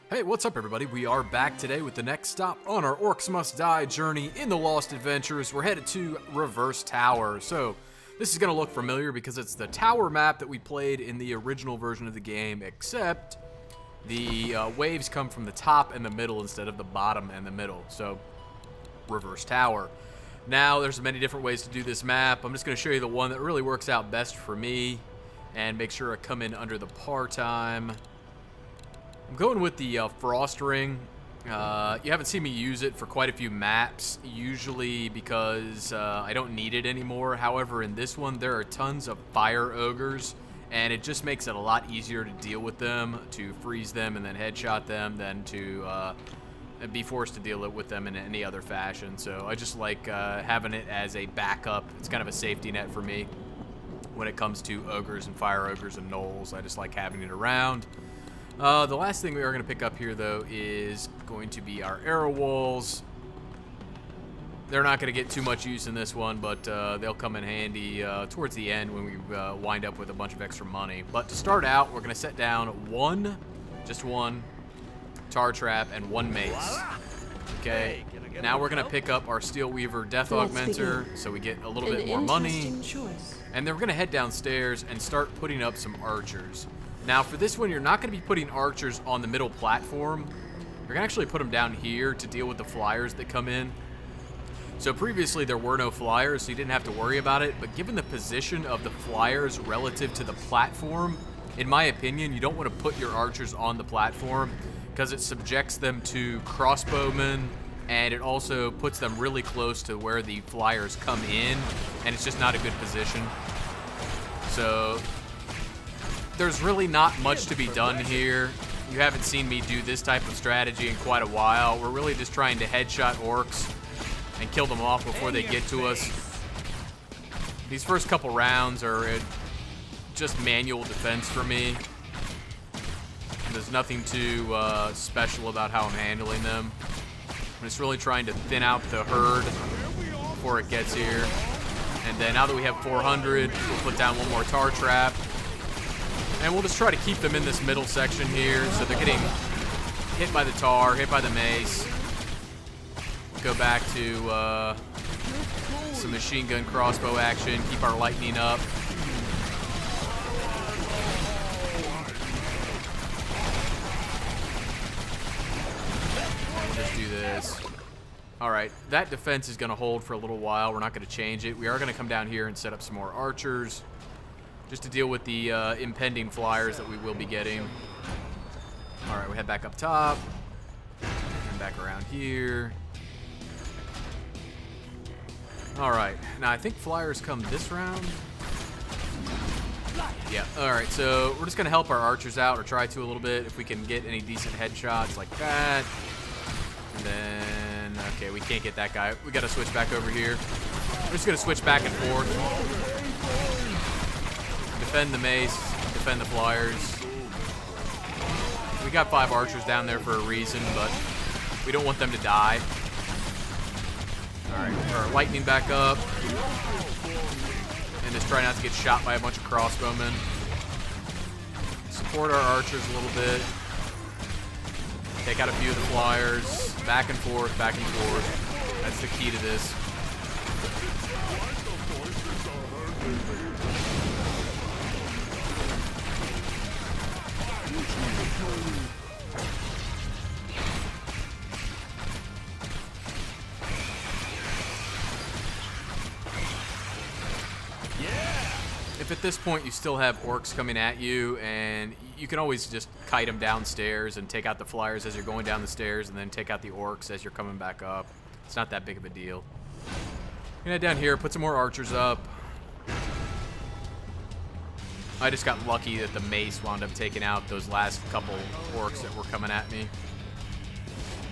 Hey, what's up everybody? We are back today with the next stop on our Orcs Must Die journey in the Lost Adventures. We're headed to Reverse Tower. So, this is going to look familiar because it's the tower map that we played in the original version of the game, except the waves come from the top and the middle instead of the bottom and the middle. So, Reverse Tower. Now, there's many different ways to do this map. I'm just going to show you the one that really works out best for me and make sure I come in under the par time. I'm going with the Frost Ring. You haven't seen me use it for quite a few maps, usually because I don't need it anymore. However, in this one, there are tons of fire ogres, and it just makes it a lot easier to deal with them, to freeze them and then headshot them, than to be forced to deal with them in any other fashion. So I just like having it as a backup. It's kind of a safety net for me when it comes to ogres and fire ogres and gnolls. I just like having it around. The last thing we are going to pick up here, though, is going to be our arrow walls. They're not going to get too much use in this one, but they'll come in handy towards the end when we wind up with a bunch of extra money. But to start out, we're going to set down just one tar trap and one mace. Okay, now we're going to pick up our Steel Weaver Death Augmenter, so we get a little bit more money. And then we're going to head downstairs and start putting up some archers. Now, for this one, you're not going to be putting archers on the middle platform. You're going to actually put them down here to deal with the flyers that come in. So previously, there were no flyers, so you didn't have to worry about it. But given the position of the flyers relative to the platform, in my opinion, you don't want to put your archers on the platform because it subjects them to crossbowmen, and it also puts them really close to where the flyers come in, and it's just not a good position. So there's really not much to be done here. You haven't seen me do this type of strategy in quite a while. We're really just trying to headshot orcs and kill them off before they get to us. These first couple rounds are just manual defense for me. There's nothing too special about how I'm handling them. I'm just really trying to thin out the herd before it gets here. And then now that we have 400, we'll put down one more tar trap. And we'll just try to keep them in this middle section here, so they're getting hit by the tar, hit by the mace. Go back to some machine gun crossbow action, keep our lightning up. And we'll just do this. Alright, that defense is going to hold for a little while. We're not going to change it. We are going to come down here and set up some more archers, just to deal with the impending flyers that we will be getting. Alright, we head back up top. And back around here. Alright, now I think flyers come this round. Yeah, alright, so we're just going to help our archers out, or try to a little bit, if we can get any decent headshots like that. And then, okay, we can't get that guy. We got to switch back over here. We're just going to switch back and forth. Defend the mace, defend the flyers. We got 5 archers down there for a reason, but we don't want them to die. Alright, our lightning back up. And just try not to get shot by a bunch of crossbowmen. Support our archers a little bit. Take out a few of the flyers. Back and forth, back and forth. That's the key to this. If at this point you still have orcs coming at you, and you can always just kite them downstairs and take out the flyers as you're going down the stairs, and then take out the orcs as you're coming back up. It's not that big of a deal. Gonna head down here, put some more archers up. I just got lucky that the mace wound up taking out those last couple orcs that were coming at me.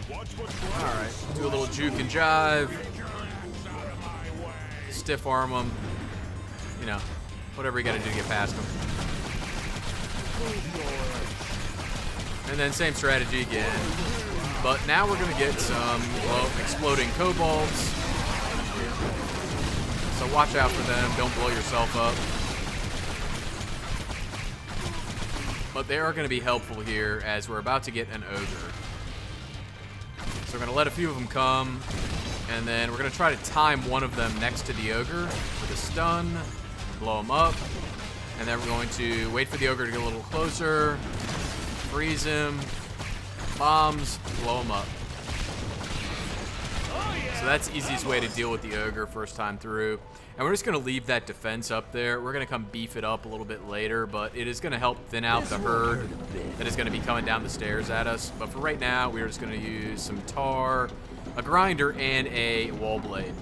Alright, do a little juke and jive. Stiff arm them. You know, whatever you gotta do to get past them. And then same strategy again. But now we're gonna get some, well, exploding kobolds. So watch out for them, don't blow yourself up. but they are going to be helpful here as we're about to get an ogre. So we're going to let a few of them come, and then we're going to try to time one of them next to the ogre with a stun, blow him up, and then we're going to wait for the ogre to get a little closer, freeze him, bombs, blow him up. So that's the easiest way to deal with the ogre first time through. And we're just going to leave that defense up there. We're going to come beef it up a little bit later, but it is going to help thin out the herd that is going to be coming down the stairs at us. But for right now, we're just going to use some tar, a grinder, and a wall blade.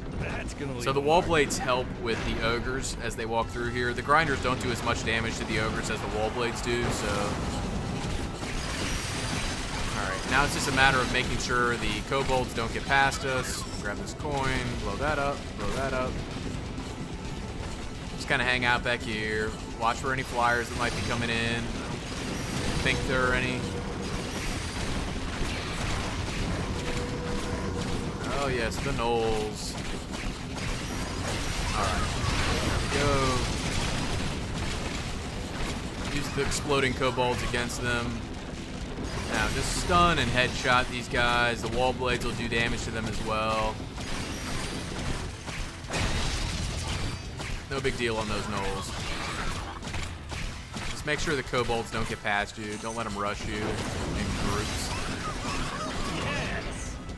So the wall blades help with the ogres as they walk through here. The grinders don't do as much damage to the ogres as the wall blades do, so... Alright, now it's just a matter of making sure the kobolds don't get past us. Grab this coin, blow that up, blow that up. Just kind of hang out back here. Watch for any flyers that might be coming in. Think there are any. Oh yes, the gnolls. Alright, there we go. Use the exploding kobolds against them. Now just stun and headshot these guys. The wall blades will do damage to them as well. No big deal on those gnolls. Just make sure the kobolds don't get past you. Don't let them rush you in groups.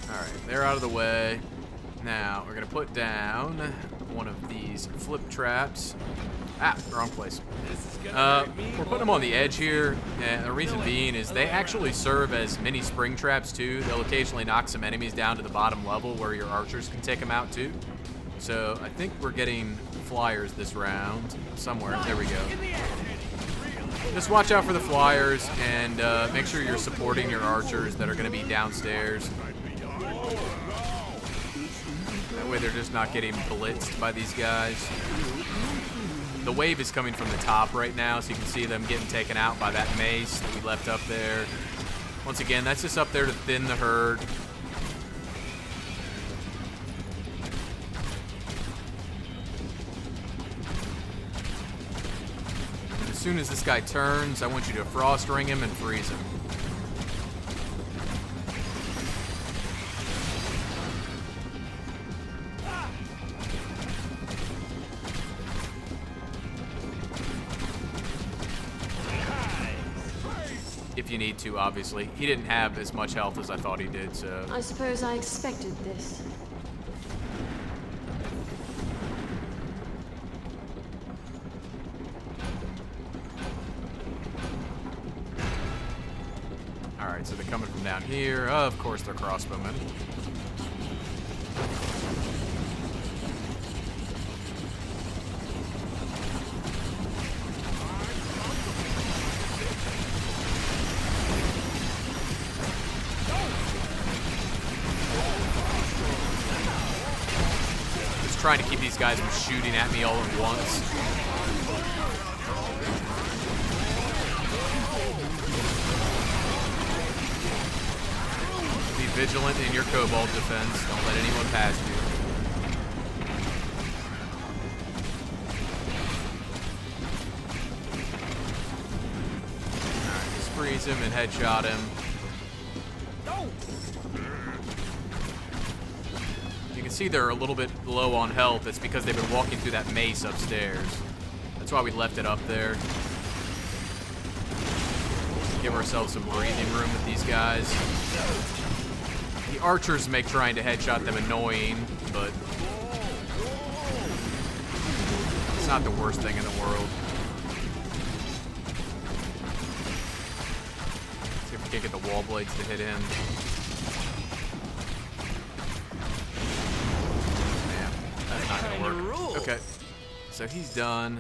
Alright, they're out of the way. Now, we're going to put down one of these flip traps. Ah, wrong place. We're putting them on the edge here, and the reason being is they actually serve as mini spring traps too. They'll occasionally knock some enemies down to the bottom level where your archers can take them out too. So I think we're getting flyers this round somewhere. There we go. Just watch out for the flyers and make sure you're supporting your archers that are going to be downstairs. That way they're just not getting blitzed by these guys. The wave is coming from the top right now, so you can see them getting taken out by that mace that we left up there. Once again, that's just up there to thin the herd. And as soon as this guy turns, I want you to frost ring him and freeze him. If you need to, obviously. He didn't have as much health as I thought he did, so... I suppose I expected this. Alright, so they're coming from down here. Of course they're crossbowmen. Trying to keep these guys from shooting at me all at once. Be vigilant in your kobold defense. Don't let anyone pass you. Alright, just freeze him and headshot him. See, they're a little bit low on health. It's because they've been walking through that mace upstairs. That's why we left it up there. Give ourselves some breathing room with these guys. The archers make trying to headshot them annoying, but it's not the worst thing in the world. See if we can get the wall blades to hit him. Not gonna work. Okay, so he's done.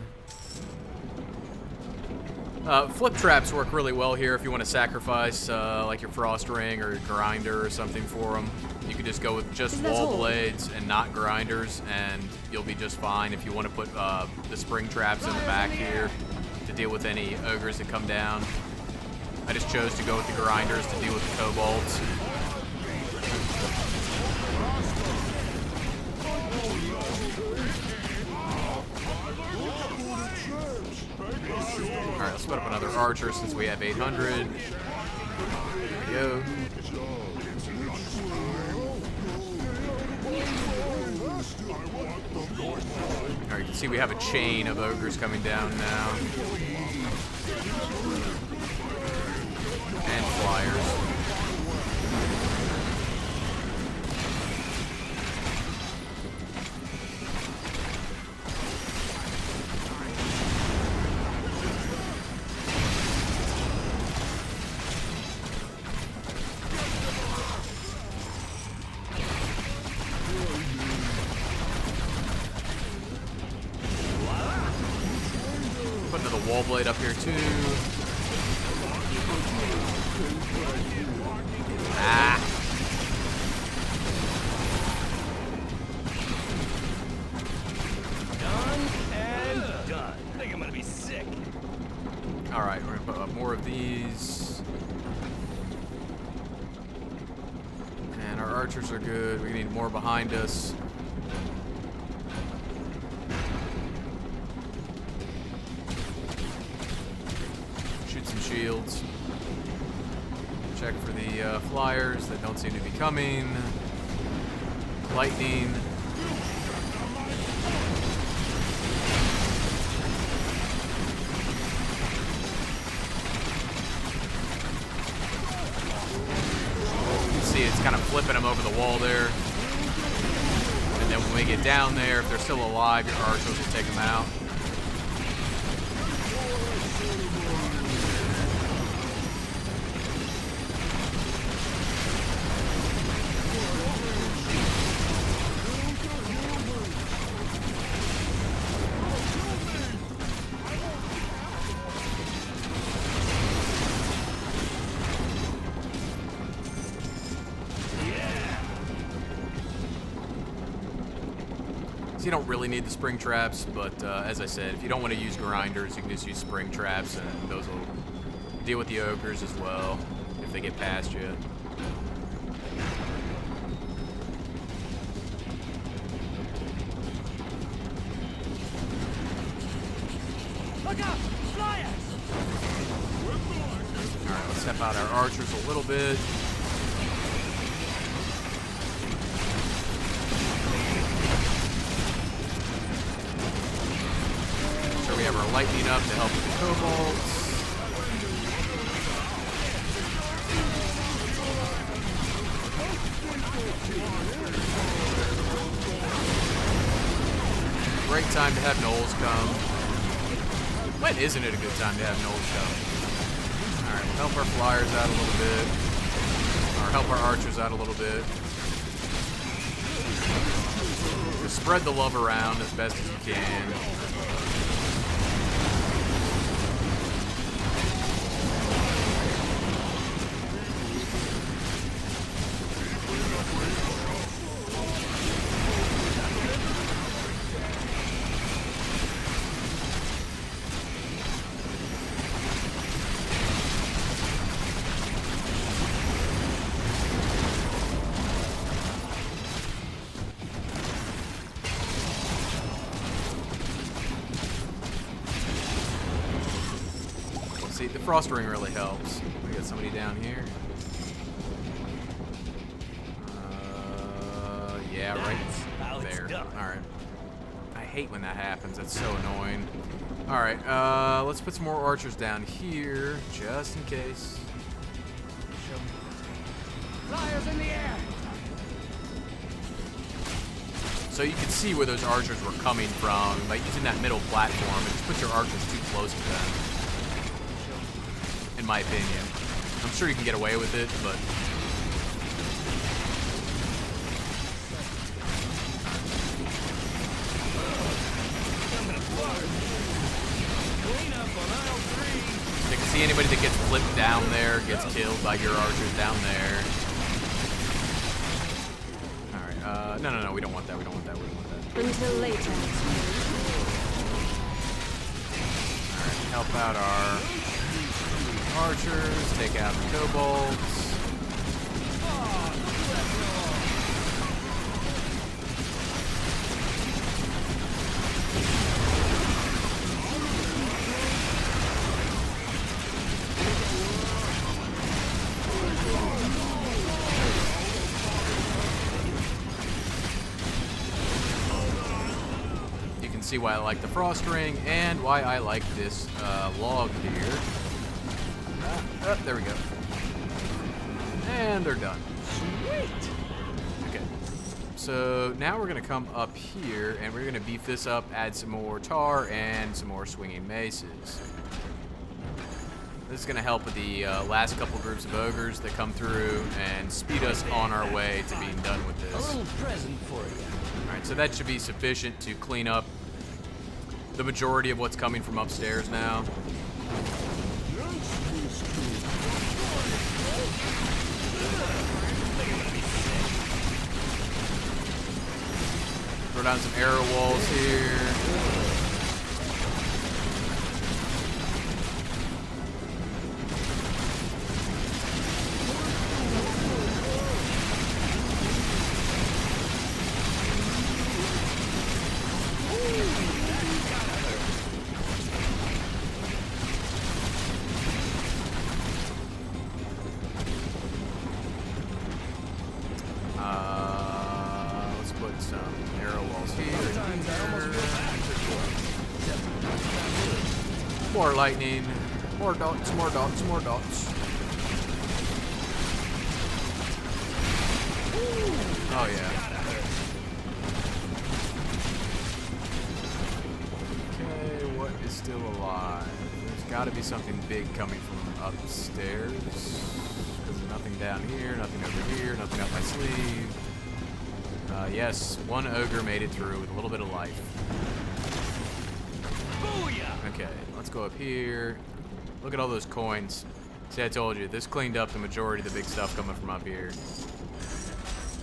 Flip traps work really well here if you want to sacrifice like your frost ring or your grinder or something for them. You can just go with just wall blades and not grinders, and you'll be just fine. If you want to put the spring traps in the back here to deal with any ogres that come down. I just chose to go with the grinders to deal with the kobolds. Alright, let's put up another archer since we have 800. There we go. Alright, you can see we have a chain of ogres coming down now. And flyers. Put another wall blade up here too. Ah. Done and done. I think I'm gonna be sick. Alright, we're gonna put up more of these. And our archers are good. We need more behind us. Shoot some shields. Check for the flyers that don't seem to be coming. Lightning. You can see it's kind of flipping them over the wall there. And then when we get down there, if they're still alive, your archers will take them out. You don't really need the spring traps, but as I said, if you don't want to use grinders, you can just use spring traps, and those will deal with the ogres as well if they get past you. Look out! Flyers! Alright, let's step out our archers a little bit. We have our lightning up to help with the kobolds. Great time to have gnolls come. When isn't it a good time to have gnolls come? Alright, we'll help our flyers out a little bit. Or help our archers out a little bit. Just spread the love around as best as you can. See, the frost ring really helps. We got somebody down here. Yeah, right there. Alright. I hate when that happens. That's so annoying. Alright, let's put some more archers down here, just in case. Flyers in the air! So you can see where those archers were coming from by using that middle platform. It just puts your archers too close to them. In my opinion. I'm sure you can get away with it, but... You can see anybody that gets flipped down there gets killed by your archers down there. Alright, no, we don't want that, we don't want that, we don't want that. Until later. Alright, help out our archers, take out the kobolds. see why I like the frost ring and why I like this log here. There we go. And they're done. Sweet. Okay. So now we're going to come up here and we're going to beef this up, add some more tar and some more swinging maces. This is going to help with the last couple groups of ogres that come through and speed us on our way to being done with A this. little present for you. Alright, so that should be sufficient to clean up the majority of what's coming from upstairs now. Throw down some arrow walls here. Let's put some arrow walls here. More lightning. More dots, more dots, more dots. Oh yeah. Okay, what is still alive? There's got to be something big coming from upstairs. There's nothing down here, nothing over here, nothing up my sleeve. Yes, one ogre made it through with a little bit of life. Booyah! Okay, let's go up here. Look at all those coins. See, I told you, this cleaned up the majority of the big stuff coming from up here.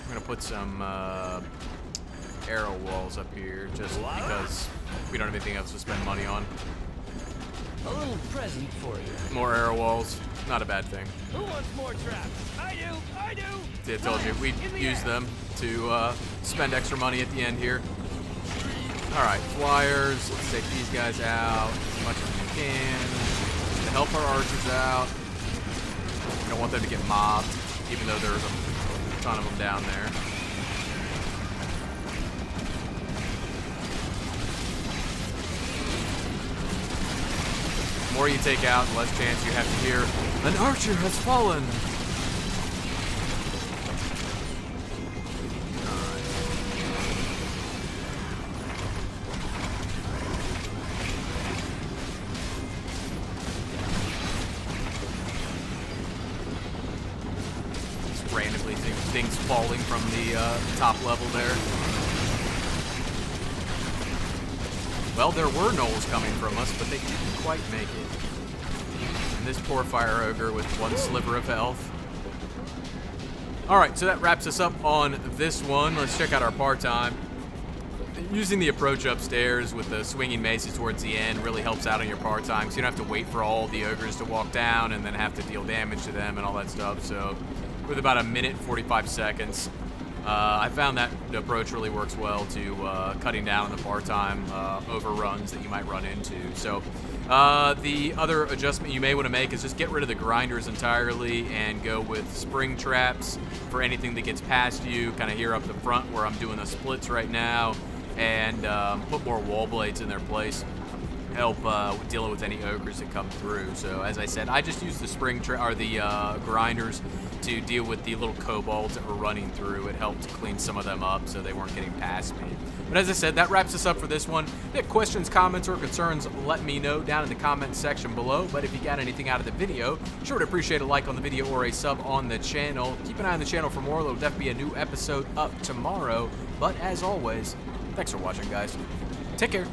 I'm gonna put some arrow walls up here just because we don't have anything else to spend money on. A little present for you. More arrow walls, not a bad thing. Who wants more traps? I do! I do! See, I told you, we'd In the use air. them to spend extra money at the end here. Alright, flyers, let's take these guys out as much as we can to help our archers out. We don't want them to get mobbed, even though there's a ton of them down there. The more you take out, the less chance you have to hear, "An archer has fallen!" Just randomly things falling from the top level there. Well, there were gnolls coming from us, but they didn't quite make it. And this poor fire ogre with one sliver of health. Alright, so that wraps us up on this one. Let's check out our part-time. Using the approach upstairs with the swinging maces towards the end really helps out on your part-time, so you don't have to wait for all the ogres to walk down and then have to deal damage to them and all that stuff. So with about a minute 45 seconds, I found that the approach really works well to cutting down on the part-time overruns that you might run into. So the other adjustment you may want to make is just get rid of the grinders entirely and go with spring traps for anything that gets past you, kind of here up the front where I'm doing the splits right now, and put more wall blades in their place. Help with dealing with any ogres that come through. So as I said, I just use the grinders to deal with the little kobolds that were running through. It helped clean some of them up so they weren't getting past me. But as I said, that wraps us up for this one. If you have questions, comments, or concerns, let me know down in the comments section below. But if you got anything out of the video, sure would appreciate a like on the video or a sub on the channel. Keep an eye on the channel for more. There'll definitely be a new episode up tomorrow. But as always, thanks for watching, guys. Take care.